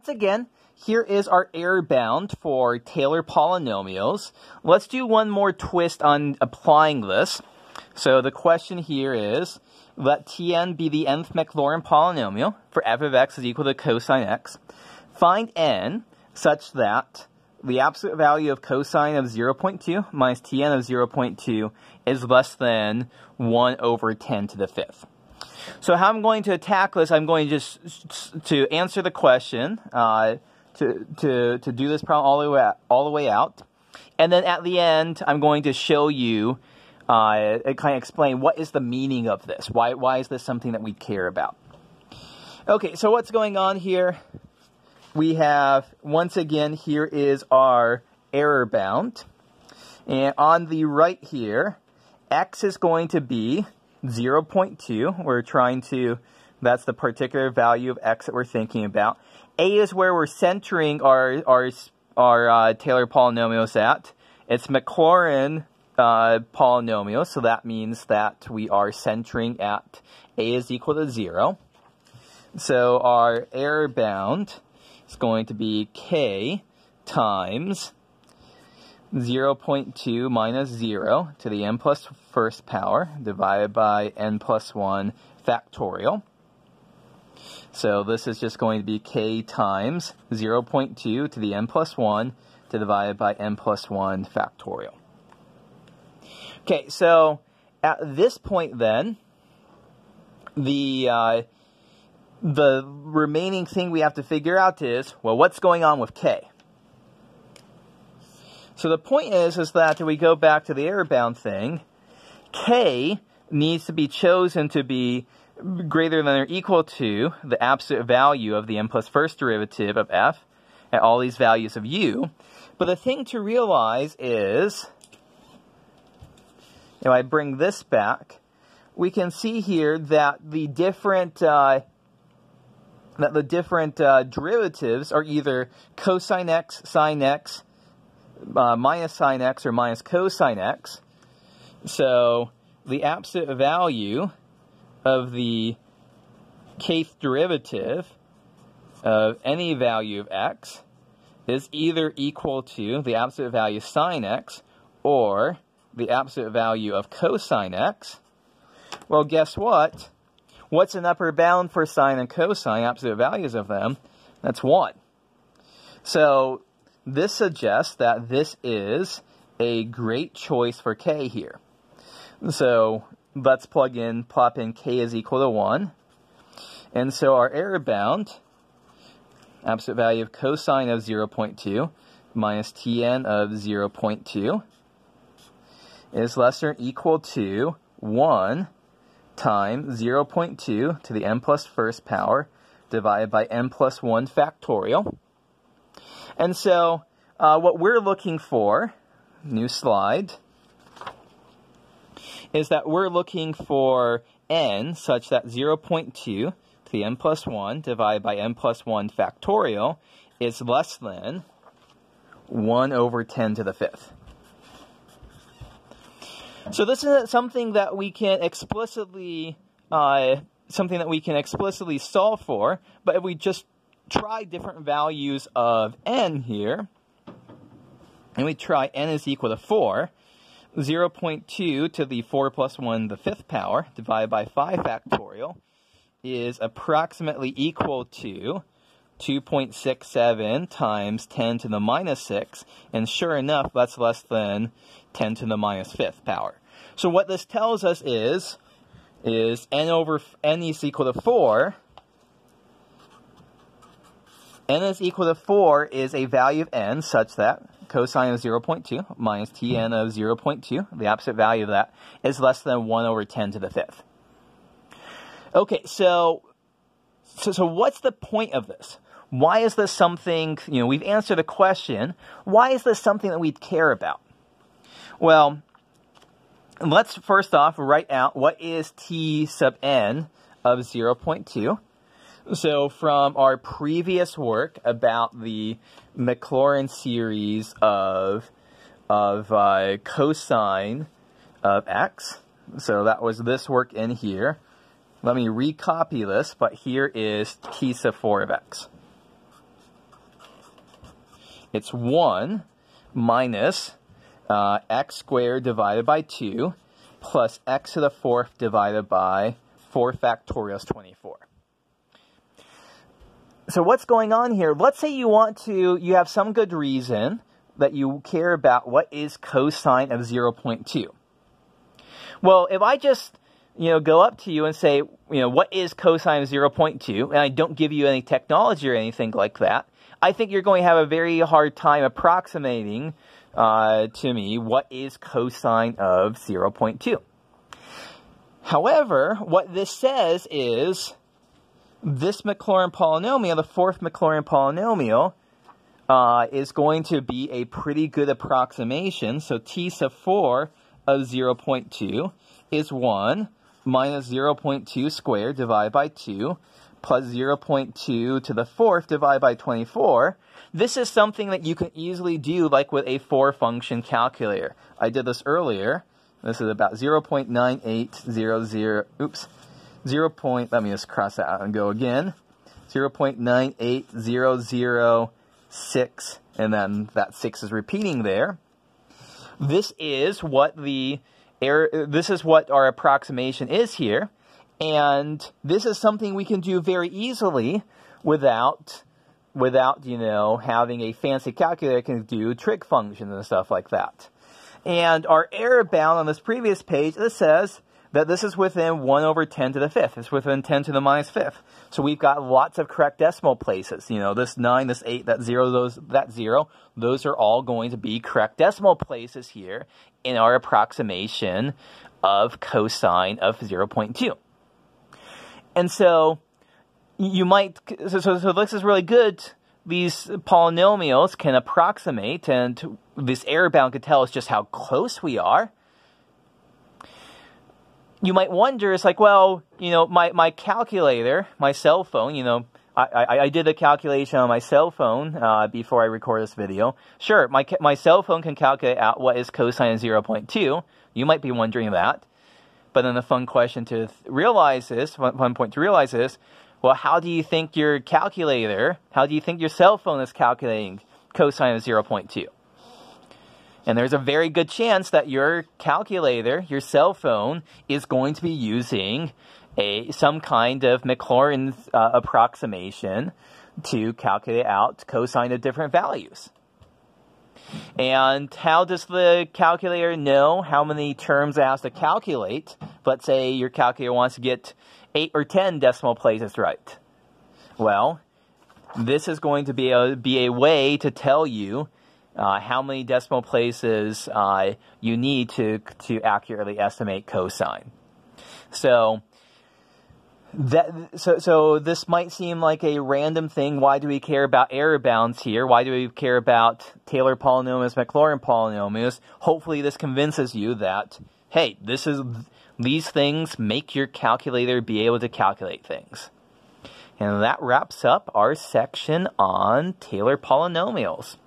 Once again, here is our error bound for Taylor polynomials. Let's do one more twist on applying this. So the question here is, let Tn be the nth Maclaurin polynomial for f of x is equal to cosine x. Find n such that the absolute value of cosine of 0.2 minus Tn of 0.2 is less than 1 over 10 to the fifth. So how I'm going to attack this, I'm going to just to answer the question, to do this problem all the way out, and then at the end I'm going to show you, kind of explain what is the meaning of this. Why is this something that we care about? Okay, so what's going on here? We have, once again, here is our error bound, and on the right here, x is going to be 0.2. We're trying to, that's the particular value of x that we're thinking about. A is where we're centering our Taylor polynomials at. It's Maclaurin polynomial, so that means that we are centering at a is equal to 0. So our error bound is going to be k times 0.2 minus 0 to the n plus first power divided by n plus 1 factorial. So this is just going to be k times 0.2 to the n plus 1 divided by n plus 1 factorial. Okay, so at this point then, the remaining thing we have to figure out is, well, what's going on with k? So the point is that if we go back to the error bound thing, k needs to be chosen to be greater than or equal to the absolute value of the n plus first derivative of f at all these values of u. But the thing to realize is, if I bring this back, we can see here that the different derivatives are either cosine x, sine x, minus sine x, or minus cosine x. So the absolute value of the kth derivative of any value of x is either equal to the absolute value of sine x or the absolute value of cosine x. Well, guess what? What's an upper bound for sine and cosine, absolute values of them? That's 1. So this suggests that this is a great choice for k here. So let's plop in k is equal to 1. And so our error bound, absolute value of cosine of 0.2 minus Tn of 0.2 is less than or equal to 1 times 0.2 to the n plus first power divided by n plus 1 factorial. And so what we're looking for, new slide, is that we're looking for n such that 0.2 to the n plus 1 divided by n plus 1 factorial is less than 1 over 10 to the fifth. So this is something that we can explicitly solve for, but if we just try different values of n here, and we try n is equal to 4, 0.2 to the 4 plus 1 the fifth power divided by 5 factorial is approximately equal to 2.67 times 10 to the minus 6, and sure enough, that's less than 10 to the minus fifth power. So what this tells us is n is equal to 4. N is equal to 4 is a value of n such that cosine of 0.2 minus Tn of 0.2, the absolute value of that, is less than 1 over 10 to the fifth. Okay, so what's the point of this? Why is this something, we've answered the question, why is this something that we care about? Well, let's first off write out what is T sub n of 0.2. So from our previous work about the Maclaurin series of cosine of x, so that was this work in here. Let me recopy this, but here is T sub 4 of x. It's 1 minus x squared divided by 2 plus x to the 4th divided by 4 factorial is 24. So what's going on here? Let's say you have some good reason that you care about what is cosine of 0.2. Well, if I just, go up to you and say, what is cosine of 0.2, and I don't give you any technology or anything like that, I think you're going to have a very hard time approximating to me what is cosine of 0.2. However, what this says is this Maclaurin polynomial, the 4th Maclaurin polynomial, is going to be a pretty good approximation. So t sub 4 of 0.2 is 1 minus 0.2 squared divided by 2 plus 0.2 to the 4th divided by 24. This is something that you can easily do like with a 4-function calculator. I did this earlier. This is about 0.9800, let me just cross that out and go again. 0.98006, and then that 6 is repeating there. This is what our approximation is here, and this is something we can do very easily without having a fancy calculator that can do trig functions and stuff like that. And our error bound on this previous page, it says that this is within 1 over 10 to the 5th. It's within 10 to the minus 5th. So we've got lots of correct decimal places. This 9, this 8, that 0, that 0. Those are all going to be correct decimal places here in our approximation of cosine of 0.2. And so so this is really good. These polynomials can approximate, and this error bound could tell us just how close we are. You might wonder, it's like, well, my calculator, my cell phone, I did a calculation on my cell phone before I record this video. Sure, my cell phone can calculate out what is cosine of 0.2. You might be wondering that. But then the fun question to realize this, one point to realize is, well, how do you think your cell phone is calculating cosine of 0.2? And there's a very good chance that your calculator, your cell phone, is going to be using some kind of Maclaurin approximation to calculate out cosine of different values. And how does the calculator know how many terms it has to calculate? Let's say your calculator wants to get 8 or 10 decimal places right. Well, this is going to be a way to tell you how many decimal places you need to accurately estimate cosine. So this might seem like a random thing. Why do we care about error bounds here? Why do we care about Taylor polynomials, Maclaurin polynomials? Hopefully this convinces you that, hey, these things make your calculator be able to calculate things. And that wraps up our section on Taylor polynomials.